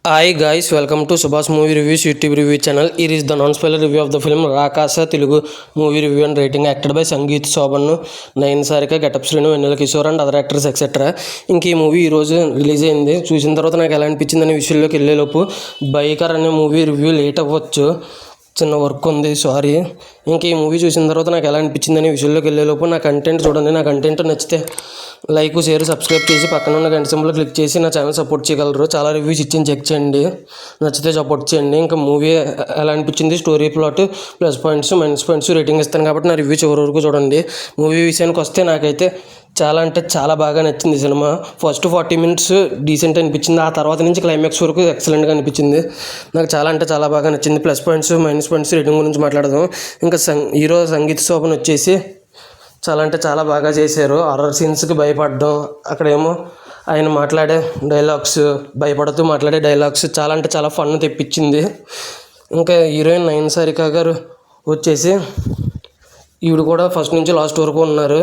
Hi guys, welcome to Subhash Movie Reviews YouTube review channel. Here is the non-spoiler review of the film Rakasa Telugu movie review and rating, acted by Sangeet Soban, Nayan Sarika, Getup Srinu, Vennela Kishore and other actors etc. ఇంక ఈ movie ఈరోజు release అయింది. చూసిన తర్వాత నాకు ఎలా అనిపించిందని విషయంలోకి వెళ్ళేలోపు biker అనే మూవీ రివ్యూ లేట్ అవ్వచ్చు, చిన్న వర్క్ ఉంది, సారీ. ఇంక ఈ మూవీ చూసిన తర్వాత నాకు ఎలా అనిపించిందని విషయంలోకి వెళ్ళేలోపు నా కంటెంట్ చూడండి. నా కంటెంట్ నచ్చితే లైక్, షేర్, సబ్స్క్రైబ్ చేసి పక్కన ఉన్న గంట సింబల్ క్లిక్ చేసి నా ఛానల్ సపోర్ట్ చేయగలరు. చాలా రివ్యూస్ ఇచ్చి చెక్ చేయండి, నచ్చితే సపోర్ట్ చేయండి. ఇంకా మూవీ ఎలా అనిపించింది, story, plot, plus points, minus points rating ఇస్తాను కాబట్టి నా రివ్యూ చివరి వరకు చూడండి. మూవీ విషయానికి వస్తే నాకైతే చాలా అంటే చాలా బాగా నచ్చింది సినిమా. ఫస్ట్ 40 minutes డీసెంట్ అనిపించింది, ఆ తర్వాత నుంచి క్లైమాక్స్ వరకు ఎక్సలెంట్గా అనిపించింది. నాకు చాలా అంటే చాలా బాగా నచ్చింది. Plus points, minus points rating గురించి మాట్లాడదాం. ఇంకా హీరో సంగీత్ శోభన్ వచ్చేసి చాలా అంటే చాలా బాగా చేశారు. హారర్ సీన్స్కి భయపడడం, అక్కడేమో ఆయన మాట్లాడే డైలాగ్స్, భయపడుతూ మాట్లాడే డైలాగ్స్ చాలా అంటే చాలా ఫన్ తెప్పించింది. ఇంకా హీరోయిన్ నయన్ సారిక గారు వచ్చేసి ఈవిడ కూడా ఫస్ట్ నుంచి లాస్ట్ వరకు ఉన్నారు.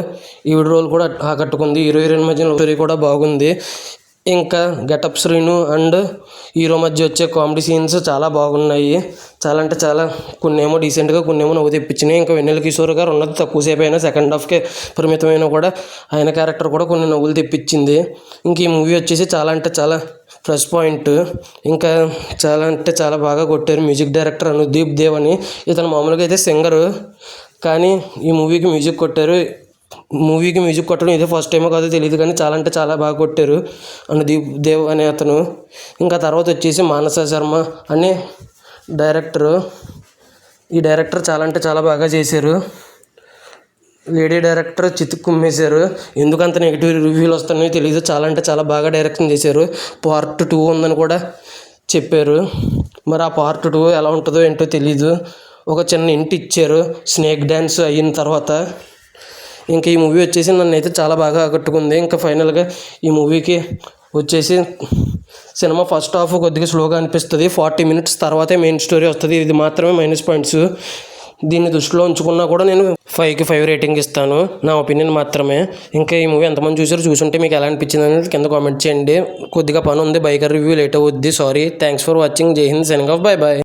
ఈవిడ రోల్ కూడా ఆకట్టుకుంది. హీరోయిన్ మధ్య స్టోరీ కూడా బాగుంది. ఇంకా గెటప్ శ్రీను అండ్ హీరో మధ్య వచ్చే కామెడీ సీన్స్ చాలా బాగున్నాయి. చాలా అంటే చాలా, కొన్ని ఏమో డీసెంట్గా, కొన్ని ఏమో నవ్వు తెప్పించినాయి. ఇంకా వెన్నెల కిషోర్ గారు ఉన్నది తక్కువసేపు అయినా, సెకండ్ హాఫ్కే పరిమితమైన కూడా ఆయన క్యారెక్టర్ కూడా కొన్ని నవ్వులు తెప్పించింది. ఇంక ఈ మూవీ వచ్చేసి చాలా అంటే చాలా ప్లస్ పాయింట్. ఇంకా చాలా అంటే చాలా బాగా కొట్టారు. మ్యూజిక్ డైరెక్టర్ అనుదీప్ దేవ్ అని, ఇతను మామూలుగా అయితే సింగరు, కానీ ఈ మూవీకి మ్యూజిక్ కొట్టారు. మూవీకి మ్యూజిక్ కొట్టడం ఇదే ఫస్ట్ టైమో కాదో తెలియదు, కానీ చాలా అంటే చాలా బాగా కొట్టారు అనుదీప్ దేవ్ అనే అతను. ఇంకా తర్వాత వచ్చేసి మానస శర్మ అనే డైరెక్టరు. ఈ డైరెక్టర్ చాలా అంటే చాలా బాగా చేశారు. లేడీ డైరెక్టర్ చితికి కుమ్మేశారు. ఎందుకంత నెగిటివ్ రివ్యూలు వస్తున్నాయో తెలియదు, చాలా అంటే చాలా బాగా డైరెక్షన్ చేశారు. పార్ట్ 2 ఉందని కూడా చెప్పారు. మరి ఆ పార్ట్ 2 ఎలా ఉంటుందో ఏంటో తెలీదు. ఒక చిన్న ఇంటి ఇచ్చారు స్నేక్ డ్యాన్స్ అయిన తర్వాత. ఇంకా ఈ మూవీ వచ్చేసి నన్ను అయితే చాలా బాగా ఆకట్టుకుంది. ఇంకా ఫైనల్గా ఈ మూవీకి వచ్చేసి సినిమా ఫస్ట్ హాఫ్ కొద్దిగా స్లోగా అనిపిస్తుంది. 40 minutes తర్వాతే మెయిన్ స్టోరీ వస్తుంది. ఇది మాత్రమే మైనస్ పాయింట్స్. దీన్ని దృష్టిలో ఉంచుకున్నా కూడా నేను 5కి 5 రేటింగ్ ఇస్తాను, నా ఒపీనియన్ మాత్రమే. ఇంకా ఈ మూవీ ఎంతమంది చూసుంటే మీకు ఎలా అనిపించింది అనేది కింద కామెంట్ చేయండి. కొద్దిగా పని ఉంది, బైకర్ రివ్యూ లేట్ అవుద్ది, సారీ. Thanks for watching. జై హింద్, సైనింగ్ ఆఫ్, బై బాయ్.